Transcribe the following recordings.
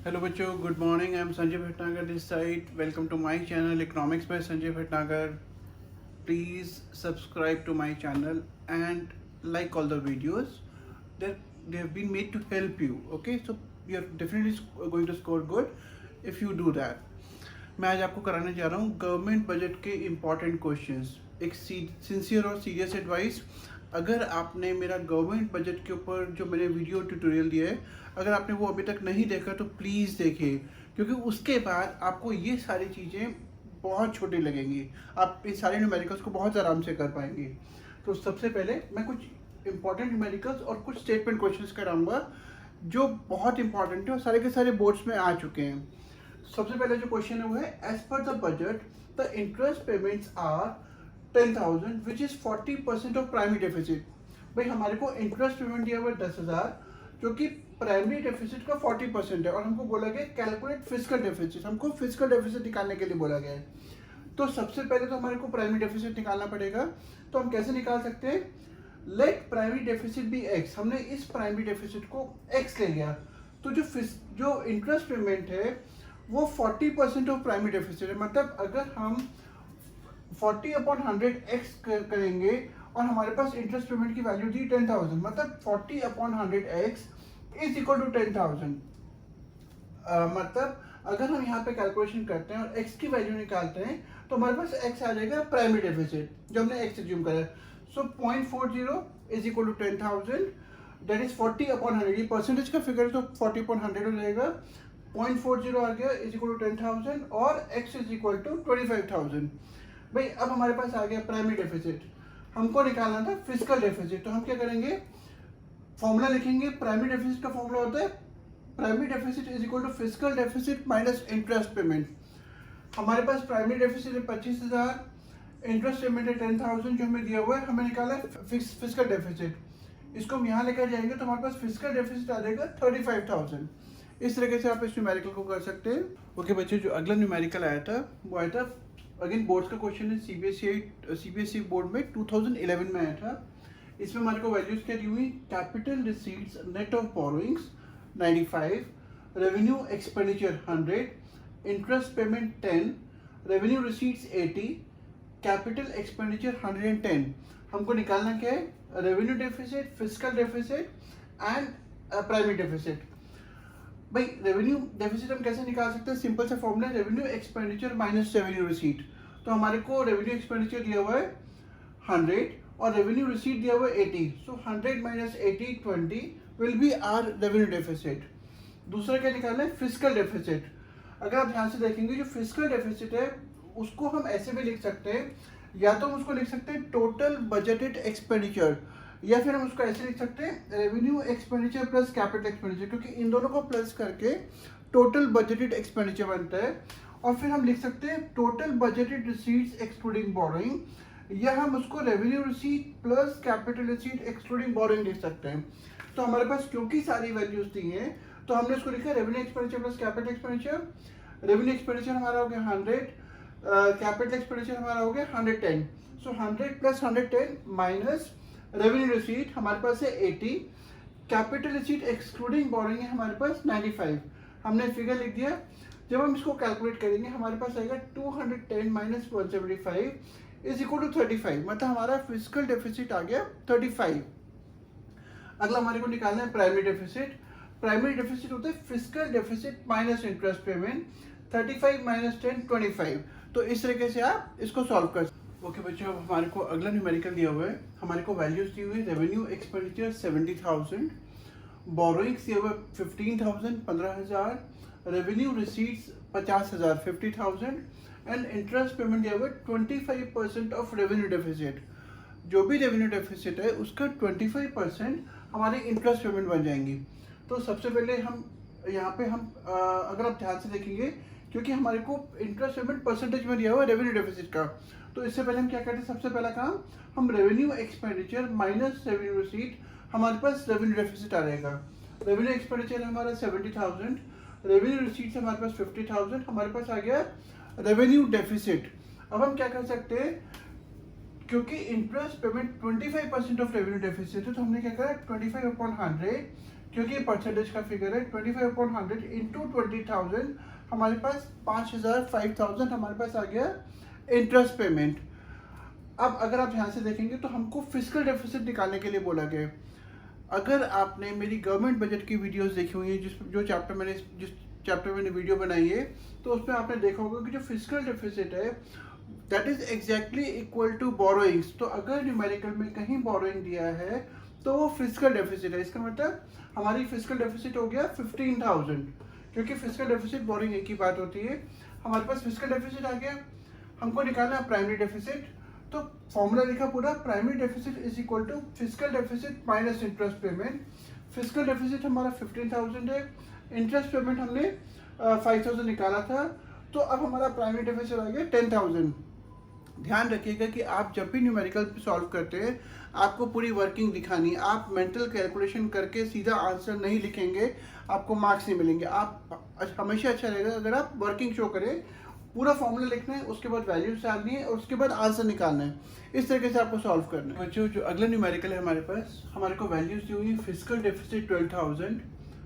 Hello बच्चों, good morning. I am Sanjay Bhatnagar this side. Welcome to my channel economics by Sanjay Bhatnagar. Please subscribe to my channel and like all the videos that they have been made to help you. Okay, so you're definitely going to score good if you do that. मैं आज आपको कराने जा रहा हूँ government budget के important questions. एक sincere और सीरियस एडवाइस, अगर आपने मेरा गवर्नमेंट बजट के ऊपर जो मैंने वीडियो ट्यूटोरियल दिया है, अगर आपने वो अभी तक नहीं देखा तो प्लीज़ देखिए, क्योंकि उसके बाद आपको ये सारी चीज़ें बहुत छोटी लगेंगी। आप इन सारे न्यूमेरिकल्स को बहुत आराम से कर पाएंगे। तो सबसे पहले मैं कुछ इंपॉर्टेंट न्यूमेरिकल्स और कुछ स्टेटमेंट क्वेश्चंस कराऊंगा जो बहुत इंपॉर्टेंट है और सारे के सारे बोर्ड्स में आ चुके हैं। सबसे पहले जो क्वेश्चन है वो है, as per the budget the interest payments are 10,000 which is 40% of primary deficit. भाई हमारे को इंटरेस्ट पेमेंट दिया हुआ है 10,000 जो कि प्राइमरी डेफिसिट का 40% है, और हमको बोला गया कैलकुलेट फिजिकल डेफिसिट। हमको फिजिकल डेफिसिट निकालने के लिए बोला गया है। तो सबसे पहले तो हमारे को प्राइमरी डेफिसिट निकालना पड़ेगा। तो हम कैसे निकाल सकते हैं? Let primary deficit be x. हमने इस प्राइमरी डेफिसिट को एक्स ले लिया। तो जो इंटरेस्ट पेमेंट है वो 40% ऑफ प्राइमरी डेफिसिट है। मतलब अगर हम 40/100 एक्स करेंगे और हमारे पास इंटरेस्ट पेमेंट की वैल्यू थी 10,000, मतलब 40/100 एक्स इज इक्वल टू 10,000। मतलब अगर हम यहाँ पे कैलकुलेशन करते हैं और x की वैल्यू निकालते हैं तो हमारे पास x आ जाएगा प्राइमरी डेफिसिट, जो हमने x एज्यूम करा है। So 0.40 is equal to 10,000, that is 40/100। ये परसेंटेज का फिगर है तो 40/100 हो जाएगा। 0.40 आ गया इज इक्वल टू 10,000 और x इज इक्वल टू 25,000। भाई अब हमारे पास आ गया प्राइमरी डेफिसिट। हमको निकालना था फिजिकल डेफिसिट। तो हम क्या करेंगे? फॉर्मूला लिखेंगे। प्राइमरी डेफिसिट का फॉर्मूला होता है primary deficit is equal to physical deficit minus interest payment. हमारे पास प्राइमरी डेफिसिट है 25,000, इंटरेस्ट पेमेंट है 10,000 जो हमें दिया हुआ है। हमें निकाला है फिजिकल डेफिसिट। इसको हम यहाँ लेकर जाएंगे तो हमारे पास फिजिकल डेफिसिट आ जाएगा 35,000। इस तरीके से आप इस न्यूमेरिकल को कर सकते हैं। ओके बच्चे, जो अगला न्यूमेरिकल आया था वो आया था, अगेन बोर्ड्स का क्वेश्चन है, सीबीएसई बोर्ड में 2011 में आया था। इसमें हमारे को वैल्यूज क्या दी हुई? Capital receipts net of borrowings 95, revenue expenditure 100, interest payment 10, revenue receipts 80, capital expenditure 110। हमको निकालना क्या है? Revenue deficit, physical deficit and primary deficit. भाई रेवेन्यू डेफिसिट हम कैसे निकाल सकते हैं? सिंपल सा formula, revenue expenditure minus revenue receipt. तो हमारे को रेवेन्यू एक्सपेंडिचर दिया हुआ है 100 और रेवेन्यू रिसीट दिया हुआ है 80। So 100 minus 80 20 will be our revenue deficit. दूसरा क्या निकालना है? Physical deficit. अगर आप ध्यान से देखेंगे जो फिजिकल डेफिसिट है उसको हम ऐसे भी लिख सकते हैं, या तो हम उसको लिख सकते हैं टोटल बजटेड एक्सपेंडिचर, या फिर हम उसको ऐसे लिख सकते हैं revenue expenditure plus capital expenditure, क्योंकि इन दोनों को प्लस करके टोटल बजटेड एक्सपेंडिचर बनता है। और फिर हम लिख सकते हैं total budgeted receipts excluding borrowing, या हम उसको revenue receipt plus capital receipt excluding borrowing लिख सकते हैं। तो हमारे पास क्योंकि सारी वैल्यूज दी हैं तो हमने इसको लिखा revenue expenditure plus capital expenditure. Revenue expenditure हमारा हो गया 100, कैपिटल एक्सपेंडिचर हमारा हो गया 110। सो 100 प्लस 110 माइनस रेवेन्यू रिसीट हमारे पास है 80, कैपिटल रिसीट एक्सक्लूडिंग बोरोइंग है हमारे पास 95। हमने फिगर लिख दिया। जब हम इसको कैलकुलेट करेंगे हमारे पास आएगा 210 माइनस 175 इज इक्वल टू 35। मतलब हमारा फिजिकल डेफिसिट आ गया 35। अगला हमारे को निकालना है प्राइमरी डेफिसिट। प्राइमरी डेफिसिट होता है physical deficit minus interest payment. 35 minus 10 25। तो इस तरीके से आप इसको सॉल्व कर सकते। ओके बच्चों, अब हमारे को अगला न्यूमेरिकल दिया हुआ है। हमारे को वैल्यूज दी हुई है रेवेन्यू एक्सपेंडिचर 70,000, बोरोइंग्स दिया हुआ है 15,000 15,000, revenue receipts 50,000 50,000 and interest payment दिया हुआ है 25% ऑफ रेवेन्यू डेफिसिट। जो भी रेवेन्यू डेफिसिट है उसका 25% हमारे इंटरेस्ट पेमेंट बन जाएंगी। तो सबसे पहले हम यहाँ पे अगर आप ध्यान से देखेंगे, क्योंकि हमारे को इंटरेस्ट पेमेंट परसेंटेज में दिया हुआ है रेवेन्यू डेफिसिट का, तो इससे पहले हम क्या करते हैं? सबसे पहला काम, हम revenue expenditure minus revenue receipt, हमारे पास रेवेन्यू डेफिसिट आ जाएगा। रेवेन्यू एक्सपेंडिचर हमारा 70,000, रेवेन्यू रिसीट हमारे पास 50,000, हमारे पास आ गया रेवेन्यू डेफिसिट। अब हम क्या कर सकते हैं? क्योंकि interest payment 25% of revenue deficit है तो हमने क्या करा? 25/100 क्योंकि परसेंटेज का फिगर है 25/100 इंटू 20,000, हमारे पास 5,000 5,000 हमारे पास आ गया इंटरेस्ट पेमेंट। अब अगर आप ध्यान से देखेंगे तो हमको फिस्कल डेफिसिट निकालने के लिए बोला गया है। अगर आपने मेरी गवर्नमेंट बजट की वीडियोस देखी हुई हैं, जिस चैप्टर मैंने वीडियो बनाई है, तो उसमें आपने देखा होगा कि जो फिस्कल डेफिसिट है that is exactly equal to borrowings. तो अगर न्यूमेरिकल में कहीं बोरोइंग दिया है तो वो फिस्कल डेफिसिट है। इसका मतलब हमारी फिस्कल डेफिसिट हो गया 15,000, क्योंकि फिस्कल डेफिसिट बोरोइंग एक ही बात होती है। हमारे पास फिस्कल डेफिसिट आ गया, हमको निकालना है प्राइमरी डेफिसिट। तो फॉर्मूला लिखा पूरा, primary deficit is equal to fiscal deficit minus interest payment. Fiscal deficit हमारा 15,000 है, इंटरेस्ट पेमेंट हमने 5,000 निकाला था, तो अब हमारा प्राइमरी डेफिसिट आ गया 10,000। ध्यान रखिएगा कि आप जब भी न्यूमेरिकल सॉल्व करते हैं आपको पूरी वर्किंग दिखानी है। आप मेंटल कैलकुलेशन करके सीधा आंसर नहीं लिखेंगे, आपको मार्क्स नहीं मिलेंगे। आप हमेशा अच्छा रहेगा अगर आप वर्किंग शो करें, पूरा फॉर्मूला लिखना है, उसके बाद वैल्यूज डालनी है और उसके बाद आंसर निकालना है। इस तरीके से आपको सॉल्व करना है। बच्चों, जो अगला न्यूमेरिकल है हमारे पास, हमारे को वैल्यूज दी हुई, fiscal deficit 12,000,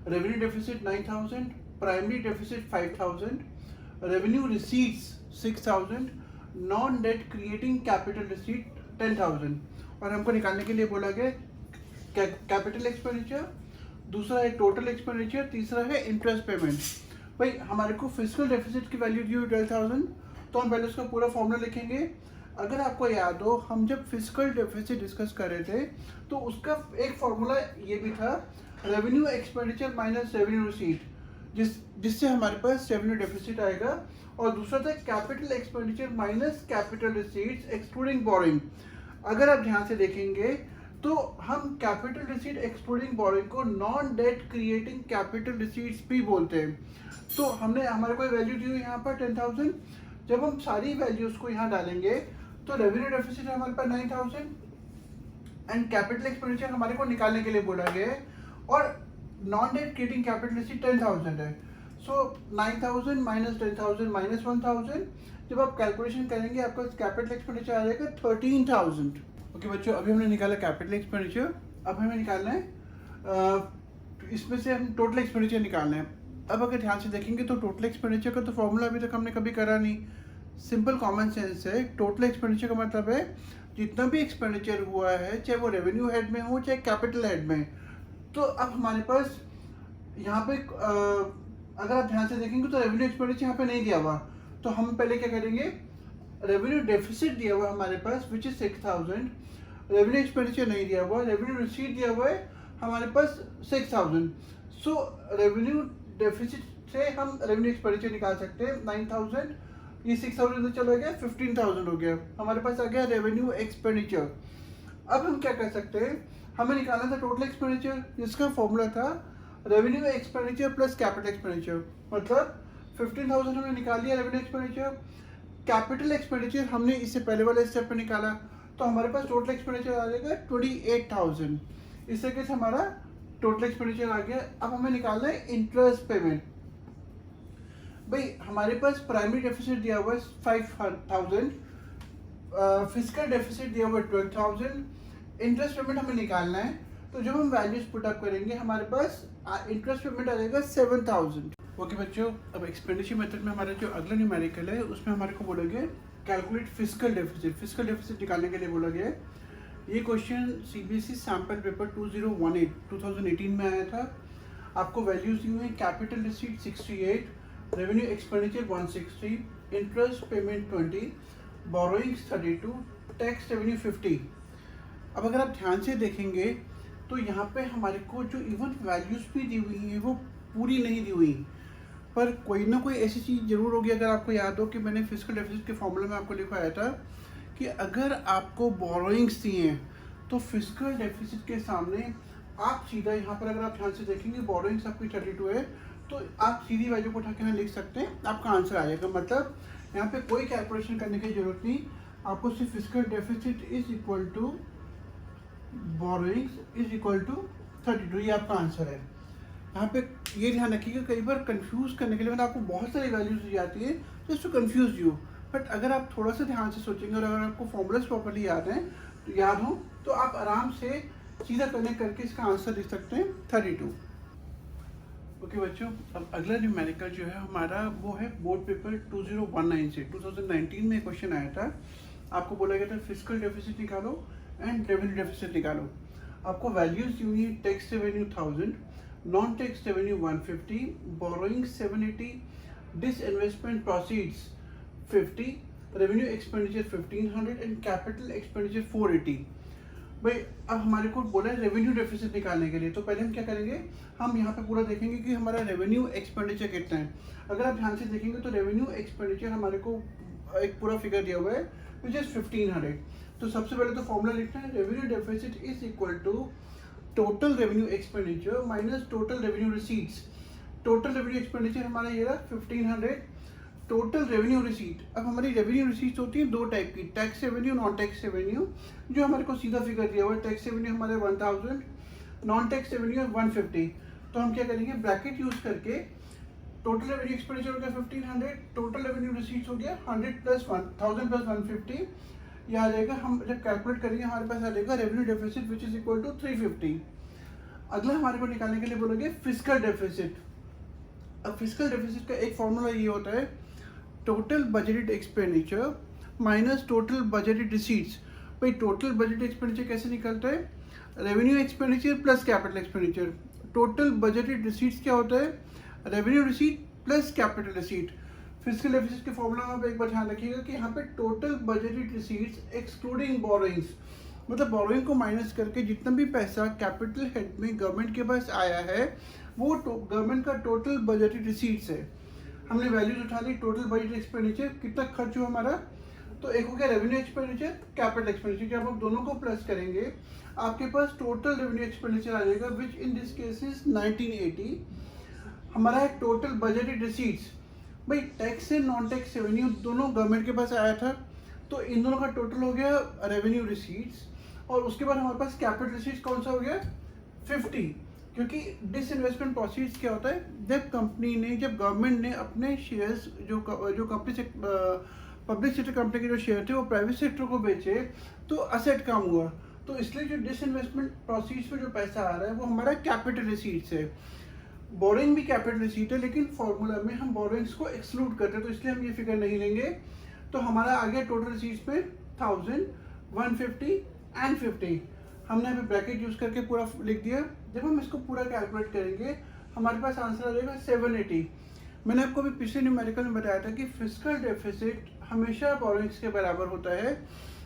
revenue deficit 9,000, primary deficit 5,000, revenue receipts 6,000, non debt creating capital receipt 10,000। और हमको निकालने के लिए बोला गया कैपिटल एक्सपेंडिचर, दूसरा है टोटल एक्सपेंडिचर, तीसरा है इंटरेस्ट पेमेंट। भाई हमारे को फिस्कल डेफिसिट की वैल्यू दी हुई 12,000, तो हम पहले उसका पूरा फॉर्मूला लिखेंगे। अगर आपको याद हो, हम जब फिस्कल डेफिसिट डिस्कस कर रहे थे तो उसका एक फॉर्मूला ये भी था, revenue expenditure minus revenue receipt, जिससे हमारे पास रेवेन्यू डेफिसिट आएगा। और दूसरा था capital expenditure minus capital receipts excluding boring. अगर आप ध्यान से देखेंगे तो हम कैपिटल रिसीट एक्सक्लूडिंग बोरिंग को non debt creating capital receipts भी बोलते हैं। तो हमने हमारे को वैल्यू दी हुई यहाँ पर 10,000। जब हम सारी वैल्यूज को यहाँ डालेंगे तो रेवेन्यू डेफिसिट हमारे पास 9,000 एंड कैपिटल एक्सपेंडिचर हमारे को निकालने के लिए बोला गया है, और non debt creating capital receipt 10,000 है। सो 9,000 माइनस 10,000 माइनस 1,000, जब आप कैलकुलेशन करेंगे आपका कैपिटल एक्सपेंडिचर आ जाएगा 13,000। ओके बच्चों, अभी हमने निकाला कैपिटल एक्सपेंडिचर, अब हमें निकालना है इसमें से हम टोटल एक्सपेंडिचर निकालना है। अब अगर ध्यान से देखेंगे तो टोटल एक्सपेंडिचर का तो फॉर्मूला अभी तक हमने कभी करा नहीं, सिंपल कॉमन सेंस है। टोटल एक्सपेंडिचर का मतलब है जितना भी एक्सपेंडिचर हुआ है, चाहे वो रेवेन्यू हेड में हो चाहे कैपिटल हेड में। तो अब हमारे पास यहाँ पे अगर आप ध्यान से देखेंगे तो रेवेन्यू एक्सपेंडिचर यहाँ पे नहीं दिया हुआ, तो हम पहले क्या करेंगे, रेवेन्यू डेफिसिट दिया हुआ है हमारे पास विच इज 6,000, रेवेन्यू एक्सपेंडिचर नहीं दिया हुआ, रेवेन्यू रिसीट दिया हुआ है हमारे पास 6,000। सो रेवेन्यू डेफिसिट से हम रेवेन्यू एक्सपेंडिचर निकाल सकते हैं 9,000, ये 6,000 चला गया 15,000 हो गया, हमारे पास आ गया रेवेन्यू एक्सपेंडिचर। अब हम क्या कर सकते हैं, हमें निकालना था टोटल एक्सपेंडिचर, जिसका फॉर्मूला था revenue expenditure plus capital expenditure. मतलब 15,000 हमने निकाल लिया रेवेन्यू एक्सपेंडिचर, कैपिटल एक्सपेंडिचर हमने इससे पहले वाले स्टेप पे निकाला, तो हमारे पास टोटल एक्सपेंडिचर आ जाएगा 28,000। इस तरीके से हमारा टोटल एक्सपेंडिचर आ गया। अब हमें निकालना है इंटरेस्ट पेमेंट। भाई हमारे पास प्राइमरी डेफिसिट दिया हुआ है 5,000, फिस्कल डेफिसिट दिया हुआ है 12,000, इंटरेस्ट पेमेंट हमें निकालना है। तो जब हम वैल्यूज पुट अप करेंगे हमारे पास इंटरेस्ट पेमेंट आ जाएगा 7,000। ओके बच्चों, अब एक्सपेंडिचर मेथड में हमारा जो अगला न्यूमेरिकल है उसमें हमारे को बोला गया calculate fiscal deficit. Fiscal deficit निकालने के लिए बोला गया है। ये क्वेश्चन सीबीएसई सैम्पल पेपर 2018 में आया था। आपको वैल्यूज दी हुई, capital receipt 68, revenue expenditure 160, interest payment 20, borrowings 32, tax revenue 50। अब अगर आप ध्यान से देखेंगे तो यहाँ पे हमारे को जो इवन वैल्यूज भी दी हुई हैं वो पूरी नहीं दी हुई, पर कोई ना कोई ऐसी चीज़ जरूर होगी। अगर आपको याद हो कि मैंने फिस्कल डेफिसिट के फॉर्मूले में आपको लिखवाया था कि अगर आपको बोरोइंग्स दी हैं तो फिस्कल डेफिसिट के सामने आप सीधा यहाँ पर, अगर आप ध्यान से देखेंगे बोरोइंग्स आपकी 32 है, तो आप सीधी वैल्यू को उठा के यहाँ लिख सकते हैं, आपका आंसर आ जाएगा। मतलब यहाँ पे कोई कैलकुलेशन करने की जरूरत नहीं, आपको सिर्फ fiscal deficit is equal to borrowings is equal to 32, ये आपका आंसर है। यहाँ पे ये ध्यान रखिएगा, कई बार कंफ्यूज करने के लिए मैंने आपको बहुत सारी वैल्यूज दी जाती है just to confuse you, but अगर आप थोड़ा सा ध्यान से सोचेंगे और अगर आपको फॉर्मूलाज प्रॉपर्ली याद हो तो आप आराम से सीधा कनेक्ट करके इसका आंसर लिख सकते हैं 32। ओके बच्चों, अब अगला न्यूमेरिकल जो है हमारा वो है बोर्ड पेपर 2019 से 2019 में क्वेश्चन आया था। आपको बोला गया था फिजिकल डेफिसिट निकालो एंड रेवेन्यू डेफिसिट निकालो। आपको वैल्यूज दी हुई है tax revenue 1000, non tax revenue 150, borrowing 780, disinvestment proceeds 50, revenue expenditure 1500 and capital expenditure 480। भाई अब हमारे को बोला है रेवेन्यू डेफिसिट निकालने के लिए, तो पहले हम क्या करेंगे, हम यहाँ पे पूरा देखेंगे कि हमारा रेवेन्यू एक्सपेंडिचर कितना है। अगर आप ध्यान से देखेंगे तो रेवेन्यू एक्सपेंडिचर हमारे को एक पूरा फिगर दिया हुआ है विच इज 1500। तो सबसे पहले तो फॉर्मूला लिखना है, revenue deficit is equal to total revenue expenditure minus total revenue receipts. Total revenue expenditure हमारा ये रहा 1500, टोटल रेवेन्यू रिसीट। अब हमारी रेवेन्यू रिसीट होती है दो टाइप की, tax revenue, non tax revenue. जो हमारे को सीधा फिगर दिया हुआ है, टैक्स रेवेन्यू हमारे 1000, नॉन टैक्स रेवेन्यू 150। तो हम क्या करेंगे, ब्रैकेट यूज करके टोटल रेवेन्यू एक्सपेंडिचर हो गया 1500, टोटल रेवेन्यू रिसीट्स हो गया 100 प्लस 1000 प्लस 150। यह आ जाएगा, हम जब कैलकुलेट करेंगे हमारे पास आ जाएगा revenue deficit which is equal to 350। अगला हमारे को निकालने के लिए बोलोगे फिजिकल डेफिसिट। अब फिजिकल डेफिसिट का एक फॉर्मूला ये होता है, total budgeted expenditure minus total budgeted receipts. भाई टोटल बजटेड एक्सपेंडिचर कैसे निकलता है, revenue expenditure plus capital expenditure. Total budgeted receipts क्या होता है, revenue receipt plus capital receipt. Physical deficit के फॉर्मूला में आप एक बार ध्यान रखिएगा कि यहाँ पे total budgeted receipts excluding borrowings, मतलब बोरोइंग को माइनस करके जितना भी पैसा कैपिटल हेड में गवर्नमेंट के पास आया है वो गवर्नमेंट का टोटल बजटेड रिसीट्स है। हमने वैल्यूज उठा ली, टोटल बजट एक्सपेंडिचर कितना खर्च हुआ हमारा, तो एक हो गया रेवेन्यू एक्सपेंडिचर, कैपिटल एक्सपेंडिचर। जब आप दोनों को प्लस करेंगे आपके पास टोटल रेवेन्यू एक्सपेंडिचर आ जाएगा विच इन दिस केस इज 1980। हमारा है टोटल बजटेड रिसीट्स। भाई tax and non tax revenue दोनों गवर्नमेंट के पास आया था, तो इन दोनों का टोटल हो गया रेवेन्यू रिसीट्स। और उसके बाद हमारे पास कैपिटल रिसीट्स कौन सा हो गया 50, क्योंकि डिसइन्वेस्टमेंट प्रोसीड्स क्या होता है, जब कंपनी ने, जब गवर्नमेंट ने अपने शेयर्स जो कंपनी से पब्लिक सेक्टर कंपनी के जो शेयर थे वो प्राइवेट सेक्टर को बेचे तो असेट कम हुआ। तो इसलिए जो डिसइन्वेस्टमेंट प्रोसीड्स पे जो पैसा आ रहा है वो हमारा कैपिटल रिसीट्स है। बोरोइंग भी कैपिटल रिसीट है, लेकिन फॉर्मूला में हम बोरोइंग्स को एक्सक्लूड करते हैं, तो इसलिए हम ये फिगर नहीं लेंगे। तो हमारा आ गया टोटल रिसीट्स में 1000, 150 एंड 50। हमने अभी ब्रैकेट यूज करके पूरा लिख दिया। जब हम इसको पूरा कैलकुलेट करेंगे हमारे पास आंसर आ जाएगा 780। मैंने आपको अभी पिछले न्यूमेरिकल में बताया था कि फिजिकल डेफिसिट हमेशा बोरोइंग्स के बराबर होता है।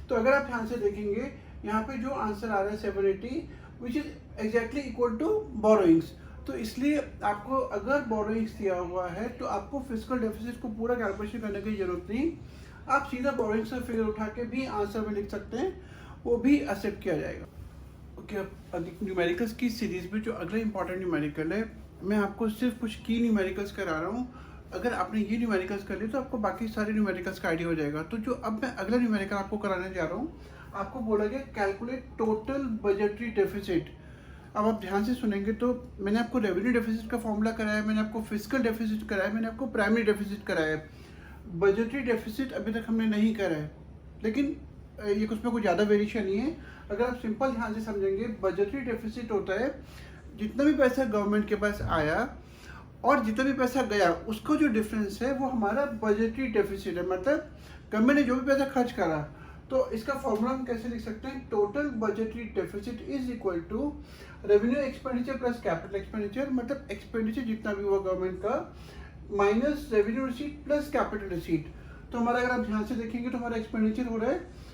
तो अगर आप ध्यान से देखेंगे यहाँ पे जो आंसर आ रहा है 780 which is exactly equal to borrowings. तो इसलिए आपको अगर बोरोइंग्स दिया हुआ है तो आपको फिजिकल डेफिसिट को पूरा कैलकुलेशन करने की जरूरत नहीं, आप सीधा बोरोइंग्स का फिगर उठा के भी आंसर में लिख सकते हैं, वो भी एक्सेप्ट किया जाएगा। ओके, अब न्यूमेरिकल्स की सीरीज में जो अगला इंपॉर्टेंट न्यूमेरिकल है, मैं आपको सिर्फ कुछ की न्यूमेरिकल्स करा रहा हूँ। अगर आपने ये न्यूमेरिकल्स कर लिए तो आपको बाकी सारे न्यूमेरिकल्स का आइडिया हो जाएगा। तो जो अब मैं अगला न्यूमेरिकल आपको कराने जा रहा हूँ, आपको बोला गया कैलकुलेट टोटल बजटरी डेफिसिट। अब आप ध्यान से सुनेंगे तो मैंने आपको रेवेन्यू डेफिसिट का फॉर्मूला कराया, मैंने आपको फिजिकल डेफिसिट कराया, मैंने आपको प्राइमरी डेफिसिट कराया है। बजटरी डेफिसिट अभी तक हमने नहीं करा है, लेकिन ये कुछ में कोई ज़्यादा वेरिएशन नहीं है। अगर आप सिंपल ध्यान से समझेंगे, बजटरी डेफिसिट होता है जितना भी पैसा गवर्नमेंट के पास आया और जितना भी पैसा गया उसका जो डिफरेंस है वो हमारा बजटरी डेफिसिट है। मतलब गवर्नमेंट ने जो भी पैसा खर्च करा, तो इसका फॉर्मूला हम कैसे लिख सकते हैं, total budgetary deficit is equal to revenue expenditure plus capital expenditure. मतलब एक्सपेंडिचर जितना भी हुआ गवर्नमेंट का minus revenue receipt plus capital receipt. तो हमारा अगर आप ध्यान से देखेंगे तो हमारा एक्सपेंडिचर हो रहा है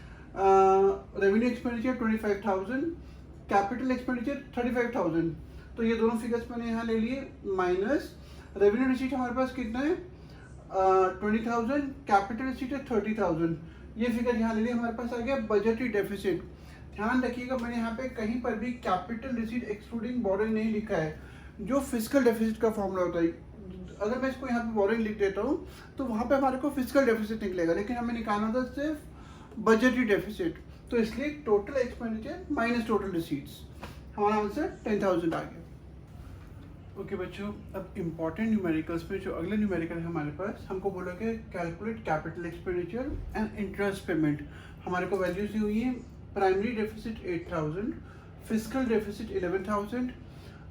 रेवेन्यू एक्सपेंडिचर 25,000, कैपिटल एक्सपेंडिचर 35,000। तो ये दोनों फिगर्स मैंने यहाँ ले लिए, माइनस रेवेन्यू रिसीट हमारे पास कितना है 20,000, कैपिटल रिसीट है 30,000। ये फिगर यहाँ ले लिए, हमारे पास आ गया बजटरी डेफिसिट। ध्यान रखिएगा मैंने यहाँ पे कहीं पर भी कैपिटल रिसीट एक्सक्लूडिंग बोरोइंग नहीं लिखा है, जो फिजिकल डेफिसिट का फॉर्मूला होता है। अगर मैं इसको यहाँ पे बोरोइंग लिख देता हूँ तो वहाँ पे हमारे को फिजिकल डेफिसिट निकलेगा, लेकिन हमें निकालना था सिर्फ बजटरी डेफिसिट। तो इसलिए total expenditure minus total receipts, हमारा आंसर 10,000 आ गया। ओके बच्चों, अब इम्पॉर्टेंट न्यूमेरिकल्स में जो अगला न्यूमेरिकल है हमारे पास, हमको बोला गया calculate capital expenditure and interest payment. हमारे को वैल्यूज दी हुई है, primary deficit 8,000, physical deficit 11,000,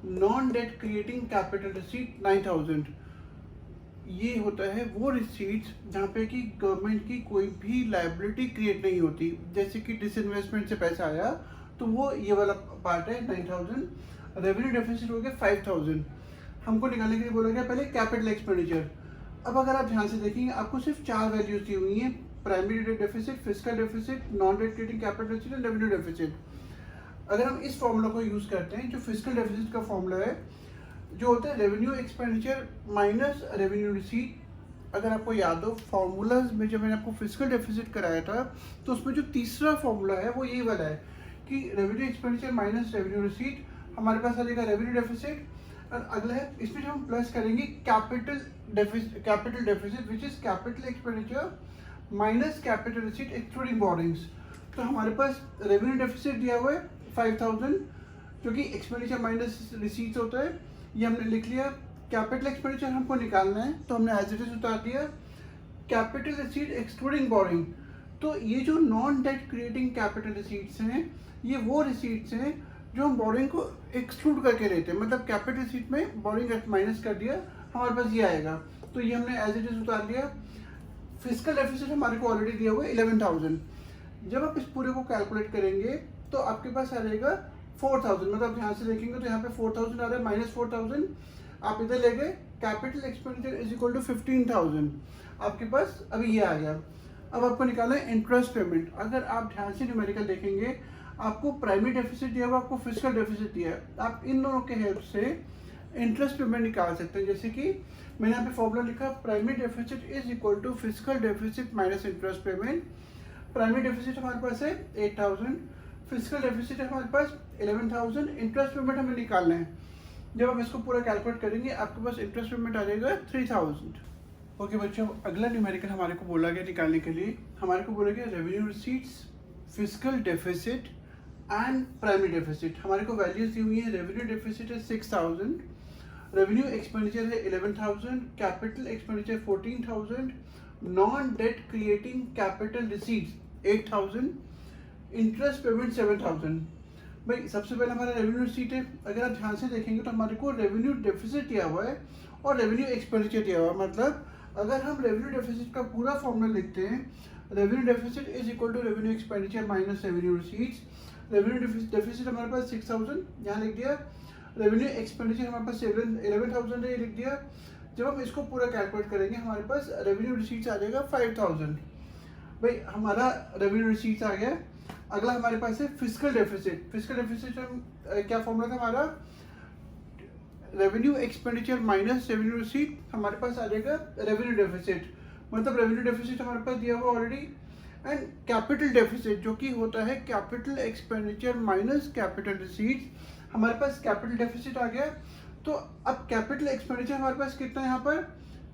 non debt creating capital receipt 9000। ये होता है वो रिसीट्स जहाँ पे कि गवर्नमेंट की कोई भी लायबिलिटी क्रिएट नहीं होती, जैसे कि डिसइन्वेस्टमेंट से पैसा आया तो वो ये वाला पार्ट है 9000। रेवेन्यू डेफिसिट हो गया 5000। हमको निकालने के लिए बोला गया पहले कैपिटल एक्सपेंडिचर। अब अगर आप ध्यान से देखेंगे आपको सिर्फ 4 वैल्यूज दी हुई हैं, primary deficit, fiscal deficit, non debt creating capital receipt and revenue deficit. अगर हम इस फॉर्मूला को यूज़ करते हैं, जो फिस्कल डेफिसिट का फॉर्मूला है जो होता है revenue expenditure minus revenue receipt. अगर आपको याद हो फॉर्मूलाज में जब मैंने आपको फिस्कल डेफिसिट कराया था तो उसमें जो तीसरा फॉर्मूला है वो ये वाला है कि revenue expenditure minus revenue receipt, हमारे पास आ जाएगा रेवेन्यू डेफिसिट। और अगला है इसमें जब हम प्लस करेंगे capital deficit which is capital expenditure minus capital receipt excluding borings. तो हमारे पास रेवेन्यू डेफिसिट दिया हुआ है 5000 जो कि एक्सपेंडिचर माइनस रिसीट्स होता है, ये हमने लिख लिया। कैपिटल एक्सपेंडिचर हमको निकालना है तो हमने एज इट इज उतार दिया। कैपिटल रिसीट एक्सक्लूडिंग बोरिंग, तो ये जो non debt creating capital receipts हैं ये वो रिसीट्स हैं जो हम बोरिंग को एक्सक्लूड करके लेते हैं, मतलब कैपिटल रिसीट में बोरिंग माइनस कर दिया, हमारे पास ये आएगा। तो ये हमने एज इट इज उतार दिया। फिस्कल डेफिसिट हमारे को ऑलरेडी दिया हुआ है 11000। जब आप इस पूरे को कैलकुलेट करेंगे तो आपके पास आ जाएगा 4000, मतलब ध्यान से देखेंगे तो यहाँ पे 4000 आ रहा है माइनस 4000। आप इधर ले गए capital expenditure is equal to 15000, आपके पास अभी ये आ गया। अब आपको निकालना है इंटरेस्ट पेमेंट। अगर आप ध्यान से न्यूमेरिकल देखेंगे आपको प्राइमरी डेफिसिट दिया हुआ, आपको फिस्कल डेफिसिट दिया है, आप इन दोनों के हेल्प से इंटरेस्ट पेमेंट निकाल सकते हैं। जैसे कि मैंने यहाँ पे फॉर्मूला लिखा primary deficit is equal to fiscal deficit minus interest payment. Primary deficit हमारे पास है 8000, फिस्कल डेफिसिट है हमारे पास 11000, इंटरेस्ट पेमेंट हमें निकालना है। जब हम इसको पूरा कैलकुलेट करेंगे आपके पास इंटरेस्ट पेमेंट आ जाएगा 3000। ओके बच्चों, अगला न्यूमेरिकल हमारे को बोला गया निकालने के लिए, हमारे को बोला गया revenue receipts, fiscal deficit and primary deficit. हमारे को वैल्यूज दी हुई है, रेवेन्यू डेफिसिट है 6000, रेवेन्यू एक्सपेंडिचर है 11000, capital expenditure 14000, non debt creating capital receipts 8000, interest payment 7000। भाई सबसे पहले हमारा रेवेन्यू रिसीट है, अगर आप ध्यान से देखेंगे तो हमारे को रेवेन्यू डेफिसिट दिया हुआ है और रेवेन्यू एक्सपेंडिचर दिया हुआ है। मतलब अगर हम रेवेन्यू डेफिसिट का पूरा फॉर्मूला लिखते हैं, revenue deficit is equal to revenue expenditure minus revenue receipts. Revenue deficit हमारे पास 6000 यहाँ लिख दिया, रेवेन्यू एक्सपेंडिचर हमारे पास 11000 है, लिख दिया। जब हम इसको पूरा कैलकुलेट करेंगे हमारे पास रेवेन्यू रिसीट्स आ जाएगा 5000। भाई हमारा रेवेन्यू रिसीट्स आ गया। अगला हमारे पास है फिस्कल डेफिसिट। फिस्कल डेफिसिट क्या फॉर्मूला था हमारा, revenue expenditure minus revenue receipt, हमारे पास आ जाएगा रेवेन्यू डेफिसिट। मतलब रेवेन्यू डेफिसिट हमारे पास दिया हुआ ऑलरेडी। एंड कैपिटल डेफिसिट जो कि होता है capital expenditure minus capital receipts, हमारे पास कैपिटल डेफिसिट आ गया। तो अब कैपिटल एक्सपेंडिचर हमारे पास कितना है यहाँ पर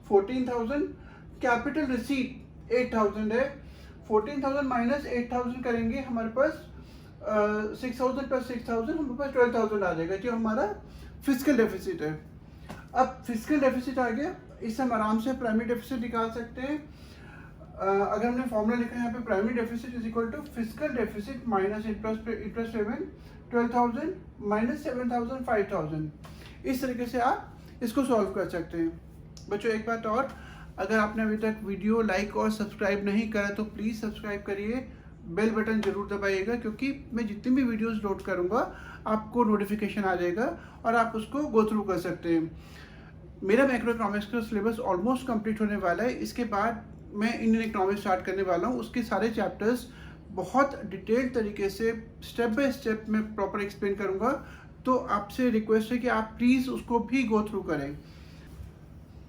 14000, कैपिटल रिसीट 8000 है। 14000 माइनस 8000 करेंगे हमारे पास 6000 प्लस 6000 हमारे पास 12000 आ जाएगा, जो हमारा फिस्कल डेफिसिट है। अब फिस्कल डेफिसिट आ गया, इससे हम आराम से प्राइमरी डेफिसिट निकाल सकते हैं। अगर हमने फॉर्मूला लिखा है यहाँ पे primary deficit is equal to fiscal deficit minus interest payment 12000 minus 7000 5000। इस तरीके से आप इसको सॉल्व कर सकते हैं। बच्चों एक बात और, अगर आपने अभी तक वीडियो लाइक और सब्सक्राइब नहीं करा तो प्लीज़ सब्सक्राइब करिए, बेल बटन जरूर दबाइएगा, क्योंकि मैं जितनी भी वीडियोस लोड करूँगा आपको नोटिफिकेशन आ जाएगा और आप उसको गो थ्रू कर सकते हैं। मेरा मैक्रो इकोनॉमिक्स का सिलेबस ऑलमोस्ट कंप्लीट होने वाला है। इसके बाद मैं इंडियन इकोनॉमिक्स स्टार्ट करने वाला हूँ। उसके सारे चैप्टर्स बहुत डिटेल्ड तरीके से स्टेप बाय स्टेप मैं प्रॉपर एक्सप्लेन करूँगा, तो आपसे रिक्वेस्ट है कि आप प्लीज़ उसको भी गो थ्रू करें।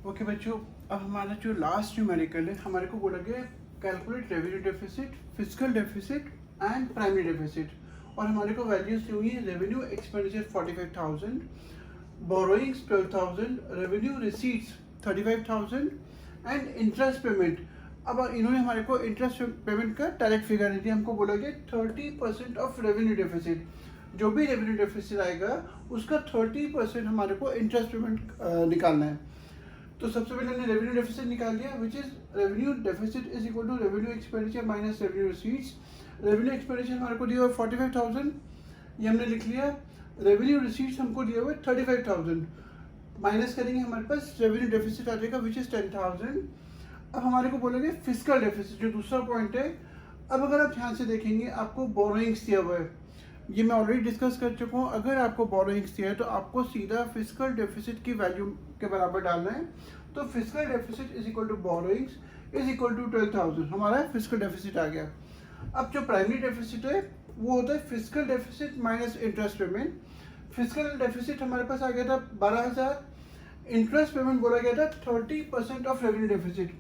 ओके बच्चों, अब हमारा जो लास्ट न्यूमेरिकल है, हमारे को बोला गया calculate revenue deficit, fiscal deficit and primary deficit. और हमारे को वैल्यूज दी हुई है, revenue expenditure 45000, borrowings 12000, revenue receipts 35000 and interest payment. अब इन्होंने हमारे को इंटरेस्ट पेमेंट का डायरेक्ट फिगर नहीं दिया, हमको बोला गया 30% ऑफ रेवेन्यू डेफिसिट। जो भी रेवेन्यू डेफिसिट आएगा उसका 30% हमारे को इंटरेस्ट पेमेंट निकालना है। तो सबसे पहले हमने रेवेन्यू डेफिसिट निकाल लिया, which is revenue deficit is equal to revenue expenditure minus revenue receipts. Revenue expenditure हमारे को दिया 45000, ये हमने लिख लिया। रेवेन्यू रिसीट्स हमको दिया हुआ है 35,000, माइनस करेंगे हमारे पास रेवेन्यू डेफिसिट आ जाएगा विच इज़ 10,000। अब हमारे को बोलेंगे फिजिकल डेफिसिट, जो दूसरा पॉइंट है। अब अगर आप ध्यान से देखेंगे आपको बोरोइंग्स दिया हुआ है, ये मैं ऑलरेडी डिस्कस कर चुका हूँ। अगर आपको बोरोइंग्स दिया है तो आपको सीधा फिजिकल डेफिसिट की वैल्यू के बराबर डालना है। तो physical deficit is equal to borrowings is equal to 12,000, हमारा फिजिकल डेफिसिट आ गया। अब जो प्राइमरी डेफिसिट है वो होता है physical deficit minus interest payment. Physical deficit हमारे पास आ गया था 12,000, इंटरेस्ट पेमेंट बोला गया था 30% of revenue deficit.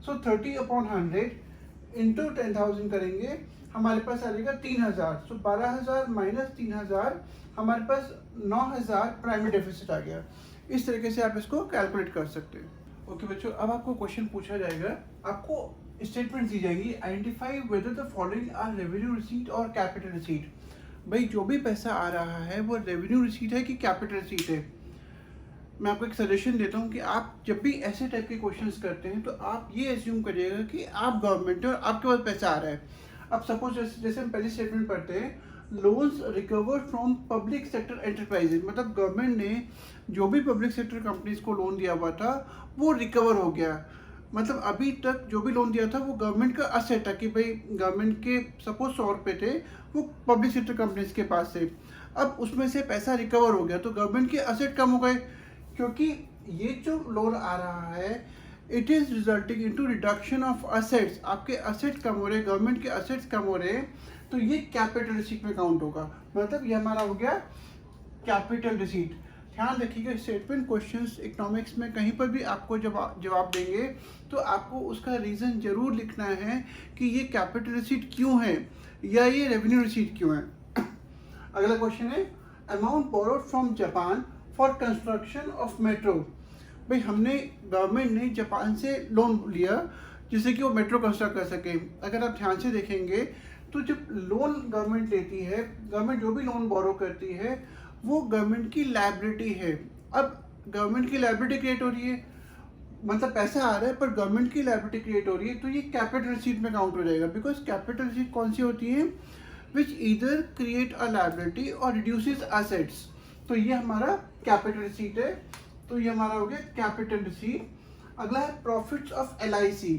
So 30/100 into 10,000 करेंगे, हमारे पास आ जाएगा 3,000। सो 12,000 माइनस 3,000, हमारे पास 9,000 प्राइमरी डेफिसिट आ गया। इस तरीके से आप इसको कैलकुलेट कर सकते हैं। ओके बच्चों, अब आपको क्वेश्चन पूछा जाएगा, आपको स्टेटमेंट दी जाएगी, identify whether the following are revenue receipt और कैपिटल रिसीट। भाई जो भी पैसा आ रहा है वो रेवेन्यू रिसीट है कि कैपिटल रिसीट है। मैं आपको एक सजेशन देता हूँ कि आप जब भी ऐसे टाइप के क्वेश्चंस करते हैं तो आप ये एज्यूम करिएगा कि आप गवर्नमेंट है और आपके पास पैसा आ रहा है। अब सपोज जैसे हम पहली स्टेटमेंट पढ़ते हैं, loans recovered from public sector enterprises, मतलब गवर्नमेंट ने जो भी पब्लिक सेक्टर कंपनीज को लोन दिया हुआ था वो रिकवर हो गया। मतलब अभी तक जो भी लोन दिया था वो गवर्नमेंट का असेट था कि भाई गवर्नमेंट के सपोज 100 रुपये थे, वो पब्लिक सेक्टर कंपनीज के पास थे। अब उसमें से पैसा रिकवर हो गया तो गवर्नमेंट के असेट कम हो गए, क्योंकि ये जो लोन आ रहा है it is resulting into reduction of assets. आपके असेट कम हो रहे, गवर्नमेंट के असेट्स कम हो रहे, तो ये कैपिटल रिसीट में काउंट होगा। मतलब ये हमारा हो गया कैपिटल रिसीट। ध्यान रखिएगा, स्टेटमेंट क्वेश्चंस इकोनॉमिक्स में कहीं पर भी आपको जवाब देंगे तो आपको उसका रीज़न जरूर लिखना है कि ये कैपिटल रिसीट क्यों है या ये रेवेन्यू रिसीट क्यों है। अगला क्वेश्चन है, amount borrowed from Japan for construction of metro. भाई हमने गवर्नमेंट ने जापान से लोन लिया जिससे कि वो मेट्रो कंस्ट्रक्ट कर सके। अगर आप ध्यान से देखेंगे तो जब लोन गवर्नमेंट लेती है, गवर्नमेंट जो भी लोन बोरो करती है वो गवर्नमेंट की लायबिलिटी है। अब गवर्नमेंट की लायबिलिटी क्रिएट हो रही है, मतलब पैसा आ रहा है पर गवर्नमेंट की लायबिलिटी क्रिएट हो रही है, तो ये कैपिटल रिसीट में काउंट हो जाएगा। बिकॉज कैपिटल रिसीट कौन सी होती है, विच ईदर क्रिएट अ लायबिलिटी और रिड्यूसेस असेट्स। तो ये हमारा कैपिटल रिसीट है, तो ये हमारा हो गया कैपिटल रिसीट। अगला है प्रॉफिट्स ऑफ LIC।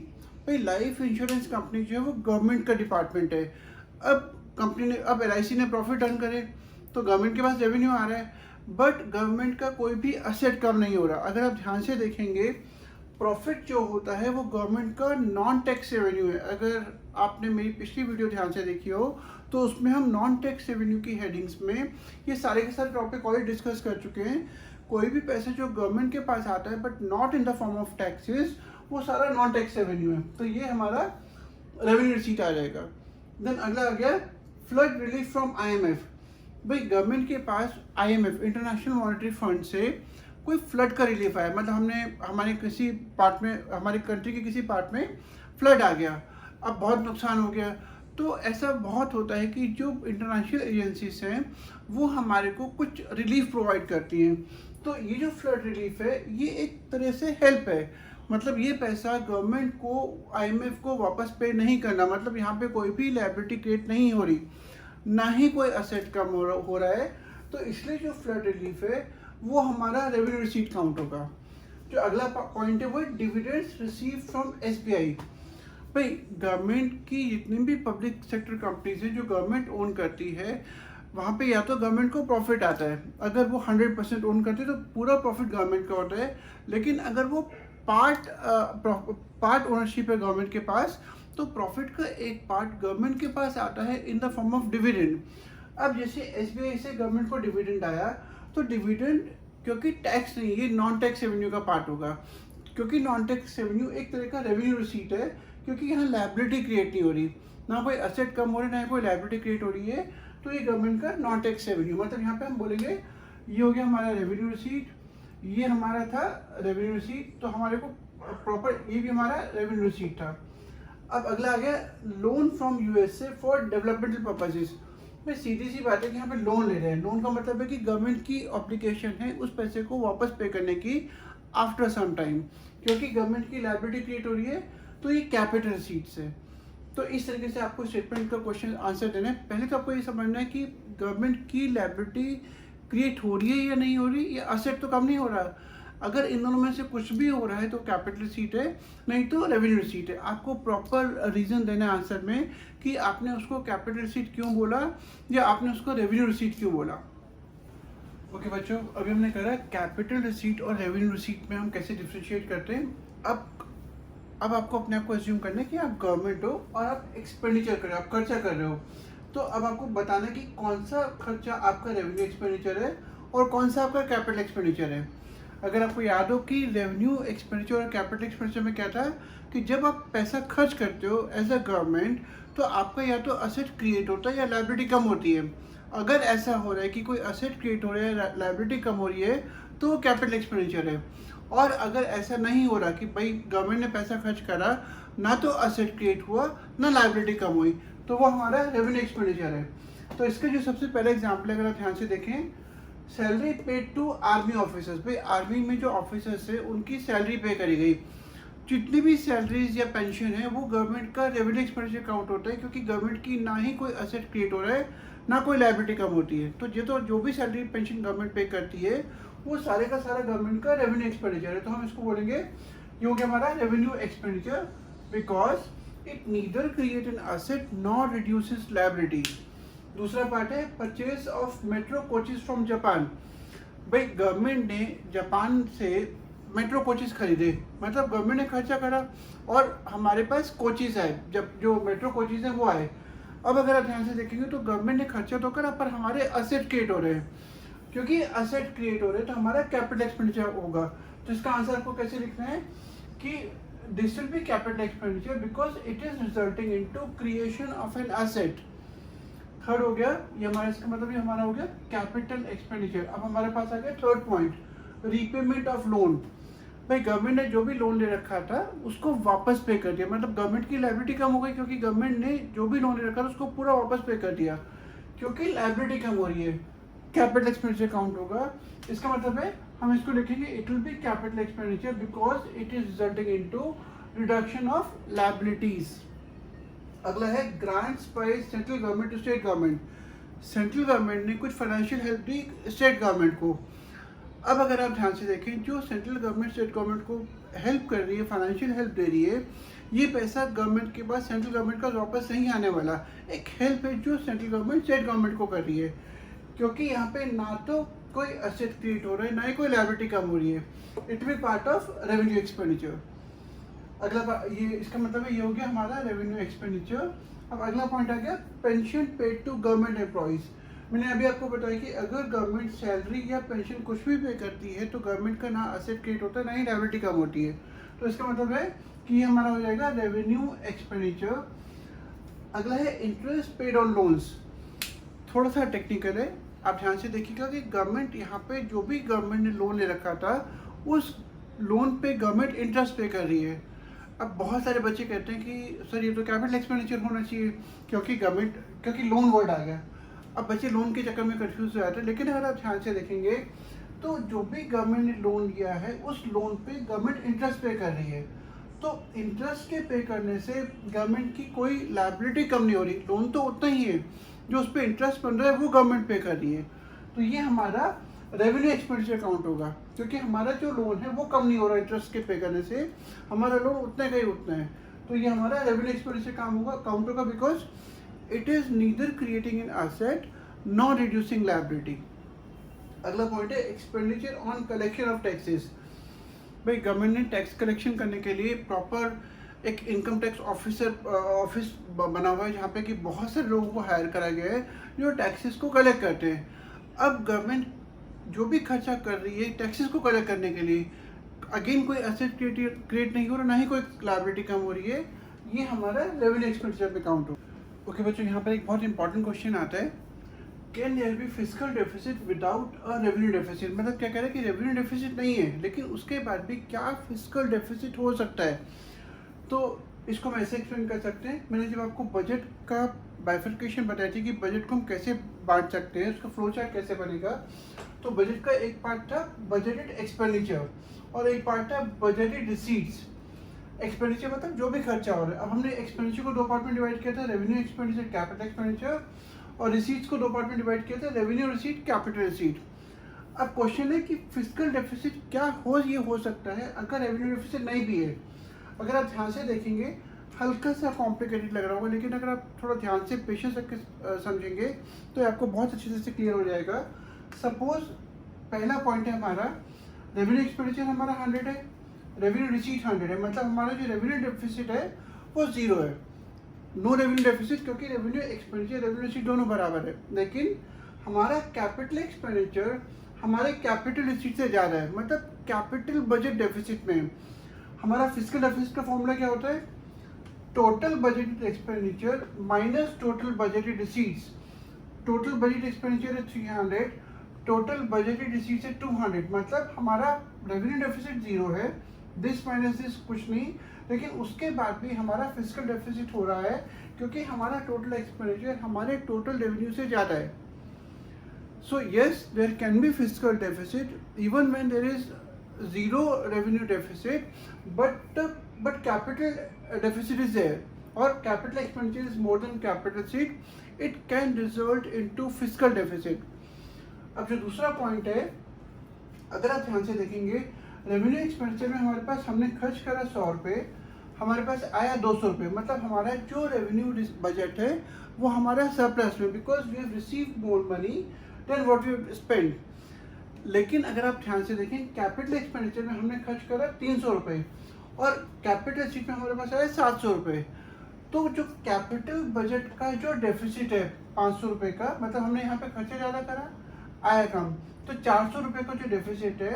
भाई लाइफ इंश्योरेंस कंपनी जो है वो गवर्नमेंट का डिपार्टमेंट है। अब कंपनी ने, अब LIC ने प्रॉफिट अर्न करे तो गवर्नमेंट के पास रेवेन्यू आ रहा है, बट गवर्नमेंट का कोई भी असेट कम नहीं हो रहा। अगर आप ध्यान से देखेंगे प्रॉफिट जो होता है वो गवर्नमेंट का नॉन टैक्स रेवेन्यू है। अगर आपने मेरी पिछली वीडियो ध्यान से देखी हो तो उसमें हम नॉन टैक्स रेवेन्यू की हेडिंग्स में ये सारे के सारे टॉपिक ऑलरेडी डिस्कस कर चुके हैं। कोई भी पैसे जो गवर्नमेंट के पास आता है but not in the form of taxes, वो सारा नॉन टैक्स रेवेन्यू है, तो ये हमारा रेवेन्यू रिसीट आ जाएगा। देन अगला आ गया फ्लड रिलीफ फ्रॉम IMF। भाई गवर्नमेंट के पास IMF इंटरनेशनल मॉनेटरी फंड से कोई फ्लड का रिलीफ आया, मतलब हमने हमारे किसी पार्ट में, हमारी कंट्री के किसी पार्ट में फ्लड आ गया, अब बहुत नुकसान हो गया। तो ऐसा बहुत होता है कि जो इंटरनेशनल एजेंसीज हैं वो हमारे को कुछ रिलीफ प्रोवाइड करती हैं। तो ये जो फ्लड रिलीफ है ये एक तरह से हेल्प है, मतलब ये पैसा गवर्नमेंट को IMF को वापस पे नहीं करना, मतलब यहाँ पे कोई भी लायबिलिटी क्रिएट नहीं हो रही, ना ही कोई असेट कम हो रहा है। तो इसलिए जो फ्लड रिलीफ है वो हमारा रेवेन्यू रिसीट काउंट होगा। जो अगला पॉइंट है वो डिविडेंड्स रिसीव फ्रॉम SBI। भाई गवर्नमेंट की जितनी भी पब्लिक सेक्टर कंपनीज हैं जो गवर्नमेंट ओन करती है, वहाँ पे या तो गवर्नमेंट को प्रॉफिट आता है, अगर वो 100% ओन करती है तो पूरा प्रॉफिट गवर्नमेंट का होता है। लेकिन अगर वो पार्ट ओनरशिप है गवर्नमेंट के पास, तो प्रॉफिट का एक पार्ट गवर्नमेंट के पास आता है in the form of dividend. अब जैसे SBI से गवर्नमेंट को डिविडेंड आया, तो डिविडेंड क्योंकि टैक्स नहीं, ये नॉन टैक्स रेवेन्यू का पार्ट होगा, क्योंकि नॉन टैक्स रेवेन्यू एक तरह का रेवेन्यू रिसीट है, क्योंकि यहाँ लायबिलिटी क्रिएट नहीं हो रही, ना कोई असेट कम हो रही, ना कोई लायबिलिटी क्रिएट हो रही है, तो ये गवर्नमेंट का नॉन टैक्स रेवेन्यू। मतलब यहाँ पे हम बोलेंगे ये हो गया हमारा रेवेन्यू रिसीट, ये हमारा था रेवेन्यू रिसीट, तो हमारे को प्रॉपर ये भी हमारा रेवेन्यू रिसीट था। अब अगला आ गया loan from USA for developmental purposes. भाई सीधी सी बात है कि यहाँ पे लोन ले रहे हैं, लोन का मतलब है कि गवर्नमेंट की ऑब्लिगेशन है उस पैसे को वापस पे करने की आफ्टर सम टाइम, क्योंकि गवर्नमेंट की लायबिलिटी क्रिएट हो रही है, तो ये कैपिटल रिसीट्स है। तो इस तरीके से आपको स्टेटमेंट का क्वेश्चन आंसर देना है। पहले तो आपको ये समझना है कि गवर्नमेंट की लायबिलिटी क्रिएट हो रही है या नहीं हो रही, या असेट तो कम नहीं हो रहा। अगर इन दोनों में से कुछ भी हो रहा है तो कैपिटल रिसीट है, नहीं तो रेवेन्यू रिसीट है। आपको प्रॉपर रीजन देना है आंसर में कि आपने उसको कैपिटल रिसीट क्यों बोला या आपने उसको रेवेन्यू रिसीट क्यों बोला। ओके बच्चों, अभी हमने करा कैपिटल रिसीट और रेवेन्यू रिसीट में हम कैसे डिफ्रेंशिएट करते हैं। अब आपको अपने आप को एज्यूम करना है कि आप गवर्नमेंट हो और आप एक्सपेंडिचर कर रहे हो, आप खर्चा कर रहे हो। तो अब आपको बताना है कि कौन सा खर्चा आपका रेवेन्यू एक्सपेंडिचर है और कौन सा आपका कैपिटल एक्सपेंडिचर है। अगर आपको याद हो कि रेवेन्यू एक्सपेंडिचर और कैपिटल एक्सपेंडिचर में क्या था कि जब आप पैसा खर्च करते हो एज अ गवर्नमेंट तो आपका या तो असेट क्रिएट होता है या लायबिलिटी कम होती है। अगर ऐसा हो रहा है कि कोई असेट क्रिएट हो रहा है, लायबिलिटी कम हो रही है, तो कैपिटल एक्सपेंडिचर है। और अगर ऐसा नहीं हो रहा कि भाई गवर्नमेंट ने पैसा खर्च करा, ना तो असेट क्रिएट हुआ ना लायबिलिटी कम हुई, तो वो हमारा रेवेन्यू एक्सपेंडिचर है। तो इसका जो सबसे पहला एग्जाम्पल अगर आप ध्यान से देखें, salary paid to army officers. भाई आर्मी में जो ऑफिसर्स है उनकी सैलरी पे करी गई। जितनी भी सैलरीज या पेंशन है वो गवर्नमेंट का रेवेन्यू एक्सपेंडिचर काउंट होता है, क्योंकि गवर्नमेंट की ना ही कोई असेट क्रिएट हो रहा है ना कोई लायबिलिटी कम होती है। तो जो भी सैलरी पेंशन गवर्नमेंट पे करती है वो सारे का सारा गवर्नमेंट का रेवेन्यू एक्सपेंडिचर है। तो हम इसको बोलेंगे ये हो गया हमारा revenue expenditure, because it neither create an asset nor reduces liability. दूसरा पार्ट है purchase of metro coaches from Japan. भाई गवर्नमेंट ने जापान से मेट्रो कोचेस खरीदे, मतलब गवर्नमेंट ने खर्चा करा और हमारे पास कोचेस आए, जब जो मेट्रो कोचेस हैं वो आए। अब अगर आप ध्यान से देखेंगे तो गवर्नमेंट ने खर्चा तो करा पर हमारे असेट क्रिएट हो रहे हैं। क्योंकि असेट क्रिएट हो रहे हैं तो हमारा कैपिटल एक्सपेंडिचर होगा। तो इसका आंसर आपको कैसे लिखना है कि this will be capital expenditure because it is resulting into creation of an asset. Third हो गया ये हमारा, इसका मतलब ये हमारा हो गया कैपिटल एक्सपेंडिचर। अब हमारे पास आ गया third point, repayment of loan. भाई गवर्नमेंट ने जो भी लोन ले रखा था उसको वापस पे कर दिया, मतलब गवर्नमेंट की लायबिलिटी कम हो गई क्योंकि गवर्नमेंट ने जो भी लोन ले रखा था उसको पूरा वापस पे कर दिया। क्योंकि लायबिलिटी कम हो रही है, कैपिटल एक्सपेंडिचर काउंट होगा। इसका मतलब है हम इसको लिखेंगे it will be capital expenditure because it is resulting into reduction of liabilities. अगला है grants by central government to state government. Central government ने कुछ फाइनेंशियल हेल्प दी स्टेट गवर्नमेंट को। अब अगर आप ध्यान से देखें, जो सेंट्रल गवर्नमेंट स्टेट गवर्नमेंट को हेल्प कर रही है, फाइनेंशियल हेल्प दे रही है, ये पैसा गवर्नमेंट के पास सेंट्रल गवर्नमेंट का वापस नहीं आने वाला। एक हेल्प है जो सेंट्रल गवर्नमेंट स्टेट गवर्नमेंट को कर रही है, क्योंकि यहाँ पे ना तो कोई असेट क्रिएट हो रहा है ना ही कोई लायबिलिटी कम हो रही है। It will part of revenue expenditure. अगला ये इसका मतलब है ये हो गया हमारा रेवेन्यू एक्सपेंडिचर। अब अगला पॉइंट आ गया pension paid to government employees. मैंने अभी आपको बताया कि अगर गवर्नमेंट सैलरी या पेंशन कुछ भी पे करती है तो गवर्नमेंट का ना असेट क्रिएट होता है ना ही लायबिलिटी कम होती है। तो इसका मतलब है कि ये हमारा हो जाएगा रेवेन्यू एक्सपेंडिचर। अगला है इंटरेस्ट पेड ऑन लोन्स। थोड़ा सा टेक्निकल है, आप ध्यान से देखिएगा कि गवर्नमेंट यहाँ पे जो भी गवर्नमेंट ने लोन ले रखा था उस लोन पे गवर्नमेंट इंटरेस्ट पे कर रही है। अब बहुत सारे बच्चे कहते हैं कि सर ये तो कैपिटल एक्सपेंडिचर होना चाहिए क्योंकि लोन वर्ड आ गया। अब बच्चे लोन के चक्कर में कंफ्यूज हो जाते हैं, लेकिन अगर आप ध्यान से देखेंगे तो जो भी गवर्नमेंट ने लोन लिया है उस लोन पे गवर्नमेंट इंटरेस्ट पे कर रही है। तो इंटरेस्ट के पे करने से गवर्नमेंट की कोई लायबिलिटी कम नहीं हो रही, लोन तो उतना ही है, जो उस पर इंटरेस्ट बन रहा है वो गवर्नमेंट पे कर रही है। तो ये हमारा रेवेन्यू एक्सपेंडिचर काउंट होगा, क्योंकि हमारा जो लोन है वो कम नहीं हो रहा है इंटरेस्ट के पे करने से, हमारा लोन उतने का ही उतना है। तो ये हमारा रेवेन्यू एक्सपेंडिचर काउंट होगा because it is neither creating an asset not reducing liability. अगला पॉइंट है expenditure on collection of taxes. भाई गवर्नमेंट ने टैक्स कलेक्शन करने के लिए प्रॉपर एक इनकम टैक्स ऑफिस बना हुआ है जहाँ पे कि बहुत सारे लोगों को हायर करा गया है जो टैक्सेस को कलेक्ट करते हैं। अब गवर्नमेंट जो भी खर्चा कर रही है टैक्सेस को कलेक्ट करने के लिए, अगेन कोई एसेट क्रिएट नहीं हो रहा, ना ही कोई लायबिलिटी कम हो रही है, ये हमारा रेवेन्यू एक्सपेंडिचर पे काउंट हो। ओके बच्चों, यहाँ पर एक बहुत इंपॉर्टेंट क्वेश्चन आता है, can there be fiscal deficit without a revenue deficit. मतलब क्या कह रहे हैं कि रेवेन्यू डेफिसिट नहीं है लेकिन उसके बाद भी क्या फिस्कल डेफिसिट हो सकता है। तो इसको हम ऐसे एक्सप्लेन कर सकते हैं, मैंने जब आपको बजट का बाइफर्केशन बताई थी कि बजट को हम कैसे बांट सकते हैं, उसका फ्लो चार्ट कैसे बनेगा, तो बजट का एक पार्ट था बजटेड एक्सपेंडिचर और एक पार्ट था बजटेड रिसीट्स। एक्सपेंडिचर मतलब जो भी खर्चा हो रहा है। अब हमने एक्सपेंडिचर को दो पार्ट में डिवाइड किया था, रेवेन्यू एक्सपेंडिचर कैपिटल एक्सपेंडिचर, और रिसीट्स को दो पार्ट में डिवाइड किया था, रेवेन्यू रिसीट कैपिटल रिसीट। अब क्वेश्चन है कि फिजिकल डेफिसिट क्या हो सकता है अगर रेवेन्यू डेफिसिट नहीं भी है। अगर आप ध्यान से देखेंगे हल्का सा कॉम्प्लिकेटेड लग रहा होगा, लेकिन अगर आप थोड़ा ध्यान से पेशेंस रख के समझेंगे तो आपको बहुत अच्छी तरह से क्लियर हो जाएगा। सपोज पहला पॉइंट है हमारा रेवेन्यू एक्सपेंडिचर हमारा 100 है, रेवेन्यू रिसीट 100 है, मतलब हमारा जो रेवेन्यू डेफिसिट है वो 0 है। नो रेवेन्यू डेफिसिट, क्योंकि रेवेन्यू एक्सपेंडिचर रेवेन्यू रिसीट दोनों बराबर है। लेकिन हमारा कैपिटल एक्सपेंडिचर हमारे कैपिटल रिसीट से ज़्यादा है, मतलब कैपिटल बजट डेफिसिट में। हमारा फिजिकल डेफिसिट का फॉर्मूला क्या होता है? Total budgeted expenditure minus total budgeted receipts. Total budget expenditure है 300, टोटल बजटेड रिसीट्स है 200, मतलब हमारा रेवेन्यू डेफिसिट 0 है। दिस माइनस दिस कुछ नहीं, लेकिन उसके बाद भी हमारा फिजिकल डेफिसिट हो रहा है क्योंकि हमारा टोटल एक्सपेंडिचर हमारे टोटल रेवेन्यू से ज़्यादा है। So yes, there can be fiscal deficit even when there is zero revenue deficit, but capital deficit is there, or capital expenditure is more than capital receipt, it can result into fiscal deficit. अब जो दूसरा point है, अगर आप ध्यान से देखेंगे revenue expenditure में हमारे पास हमने खर्च करा 100 रुपये, हमारे पास आया 200 रुपये, मतलब हमारा जो रेवेन्यू बजट है वो हमारा सरप्लस में, because we have received more money than what we spend. लेकिन अगर आप ध्यान से देखें कैपिटल एक्सपेंडिचर में हमने खर्च करा 300 रुपये और कैपिटल रिसीट में हमारे पास आया 700 रुपये, तो जो कैपिटल बजट का जो डेफिसिट है 500 रुपये का, मतलब हमने यहाँ पे खर्चा ज़्यादा करा आया कम, तो 400 रुपये का जो डेफिसिट है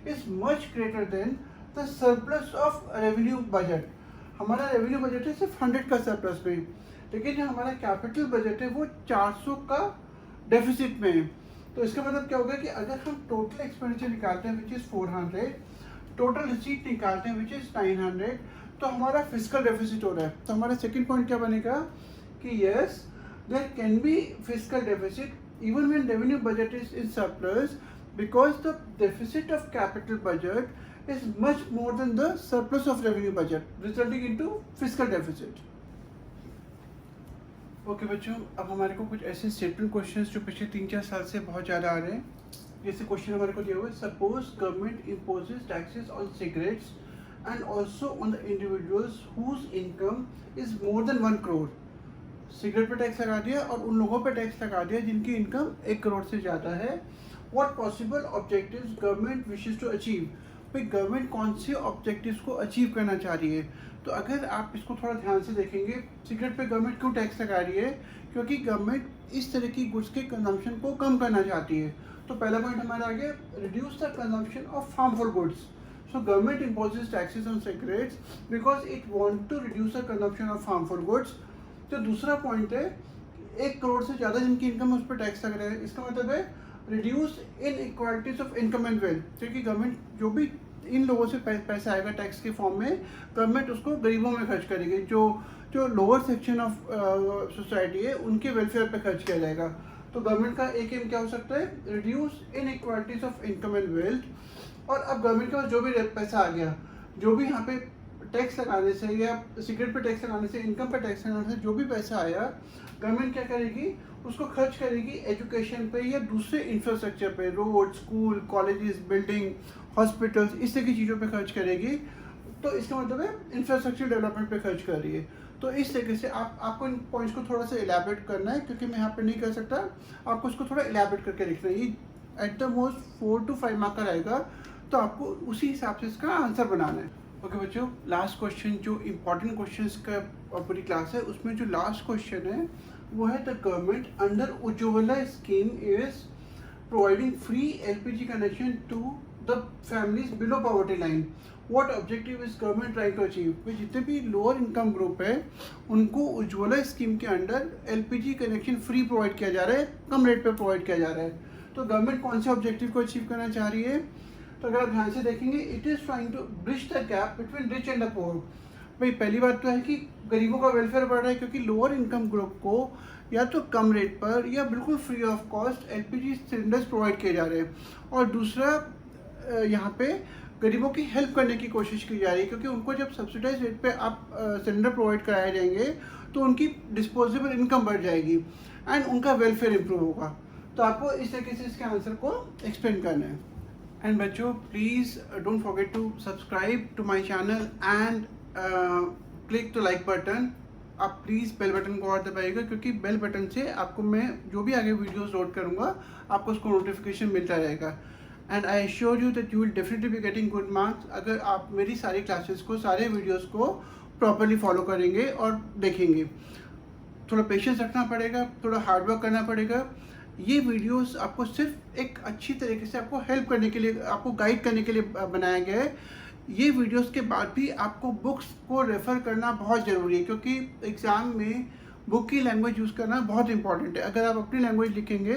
is much greater than the surplus of revenue budget. हमारा रेवेन्यू बजट है सिर्फ 100 का सरप्लस में, लेकिन जो हमारा कैपिटल बजट है वो 400 का डेफिसिट में है। तो इसका मतलब क्या होगा कि अगर हम टोटल एक्सपेंडिचर निकालते हैं विच इज़ 400, टोटल रिसीट निकालते हैं विच इज़ 900, तो हमारा फिजिकल डेफिसिट हो रहा है। तो हमारा सेकंड पॉइंट क्या बनेगा कि yes there can be physical deficit even when revenue budget is in surplus, because the deficit of capital budget is much more than the surplus of revenue budget, resulting into physical deficit. Okay बच्चों, अब हमारे को कुछ ऐसे statement questions जो पिछले 3-4 साल से बहुत ज़्यादा आ रहे हैं। जैसे क्वेश्चन हमारे को दिया हुआ है, suppose government imposes taxes on cigarettes and also on the individuals whose income is more than 1 crore. Cigarette पे टैक्स लगा दिया और उन लोगों पे टैक्स लगा दिया जिनकी इनकम 1 करोड़ से ज़्यादा है। What possible objectives government wishes to achieve. भाई गवर्नमेंट कौन से ऑब्जेक्टिव्स को अचीव करना चाह रही है? तो अगर आप इसको थोड़ा ध्यान से देखेंगे, सिगरेट पे गवर्नमेंट क्यों टैक्स लगा रही है? क्योंकि गवर्नमेंट इस तरह की गुड्स के कंजम्पशन को कम करना चाहती है। तो पहला पॉइंट हमारा आ गया, reduce the consumption of harmful goods. So government imposes taxes on cigarettes because it want to reduce the consumption of harmful goods. तो दूसरा पॉइंट है 1 करोड़ से ज़्यादा जिनकी इनकम है उस पर टैक्स लग रहा है। इसका मतलब है reduce in equalities of income and wealth, क्योंकि गवर्नमेंट जो भी इन लोगों से पैसा आएगा टैक्स के फॉर्म में, गवर्नमेंट उसको गरीबों में खर्च करेगी। जो लोअर सेक्शन ऑफ सोसाइटी है उनके वेलफेयर पे खर्च किया जाएगा। तो गवर्नमेंट का एक एम क्या हो सकता है? Reduce in equalities of income and wealth. और अब गवर्नमेंट के पास जो भी पैसा आ गया, जो भी यहाँ पे टैक्स लगाने से या सिगरेट पे टैक्स लगाने से, इनकम पे टैक्स लगाने से जो भी पैसा आया, गवर्नमेंट क्या करेगी? उसको खर्च करेगी एजुकेशन पे या दूसरे इंफ्रास्ट्रक्चर पे, road, school, colleges, building, hospitals, इस तरह की चीज़ों पे खर्च करेगी। तो इसका मतलब है इंफ्रास्ट्रक्चर डेवलपमेंट पे खर्च कर रही है। तो इस तरीके से आपको इन पॉइंट्स को थोड़ा सा इलैबोरेट करना है, क्योंकि मैं यहाँ पे नहीं कर सकता, आपको इसको थोड़ा इलैबोरेट करके लिखना है। ये at the most 4 to 5 mark का रहेगा, तो आपको उसी हिसाब से इसका आंसर बनाना है। ओके बच्चों, लास्ट क्वेश्चन जो इम्पोर्टेंट क्वेश्चन का पूरी क्लास है, उसमें जो लास्ट क्वेश्चन है वो है the government under Ujjwala scheme is providing free LPG connection to the families below poverty line. What objective is government trying to achieve. जितने भी लोअर इनकम ग्रुप है उनको उज्ज्वला स्कीम के under LPG connection free provide किया जा रहा है, कम rate पे प्रोवाइड किया जा रहा है। तो गवर्नमेंट कौन से ऑब्जेक्टिव को अचीव करना चाह रही है? तो अगर आप ध्यान से देखेंगे, it is trying to bridge the gap between rich and the poor. भाई पहली बात तो है कि गरीबों का वेलफेयर बढ़ रहा है, क्योंकि लोअर इनकम ग्रुप को या तो कम रेट पर या बिल्कुल free of cost LPG cylinders provide किए जा रहे हैं। और दूसरा यहाँ पे गरीबों की हेल्प करने की कोशिश की जा रही है, क्योंकि उनको जब सब्सिडाइज रेट पे आप सिलेंडर प्रोवाइड कराए जाएंगे तो उनकी डिस्पोजेबल इनकम बढ़ जाएगी एंड उनका वेलफेयर इंप्रूव होगा। तो आपको इस तरीके से इसके आंसर को एक्सप्लेन करना है। एंड बच्चों please don't forget to subscribe to my channel and click the like button. आप प्लीज़ बेल बटन को और दबाइएगा, क्योंकि बेल बटन से आपको मैं जो भी आगे वीडियोस लोड करूँगा आपको उसको नोटिफिकेशन मिलता रहेगा। And I assure you that you will definitely be getting good marks अगर आप मेरी सारी क्लासेस को, सारे वीडियोस को प्रॉपरली फॉलो करेंगे और देखेंगे। थोड़ा पेशेंस रखना पड़ेगा, थोड़ा हार्डवर्क करना पड़ेगा। ये वीडियोस आपको सिर्फ एक अच्छी तरीके से आपको हेल्प करने के लिए, आपको गाइड करने के लिए बनाया गया है। ये वीडियोस के बाद भी आपको बुक्स को रेफ़र करना बहुत ज़रूरी है, क्योंकि एग्ज़ाम में बुक की लैंग्वेज यूज़ करना बहुत इंपॉर्टेंट है। अगर आप अपनी लैंग्वेज लिखेंगे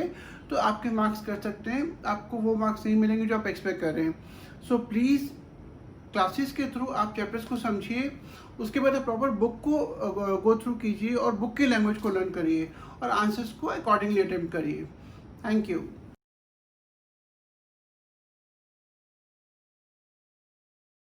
तो आपके मार्क्स कर सकते हैं, आपको वो मार्क्स नहीं मिलेंगे जो आप एक्सपेक्ट कर रहे हैं। सो प्लीज़ क्लासेस के थ्रू आप चैप्टर्स को समझिए, उसके बाद आप प्रॉपर बुक को गो थ्रू कीजिए और बुक की लैंग्वेज को लर्न करिए और आंसर्स को अकॉर्डिंगली अटेम्प्ट करिए। Thank you.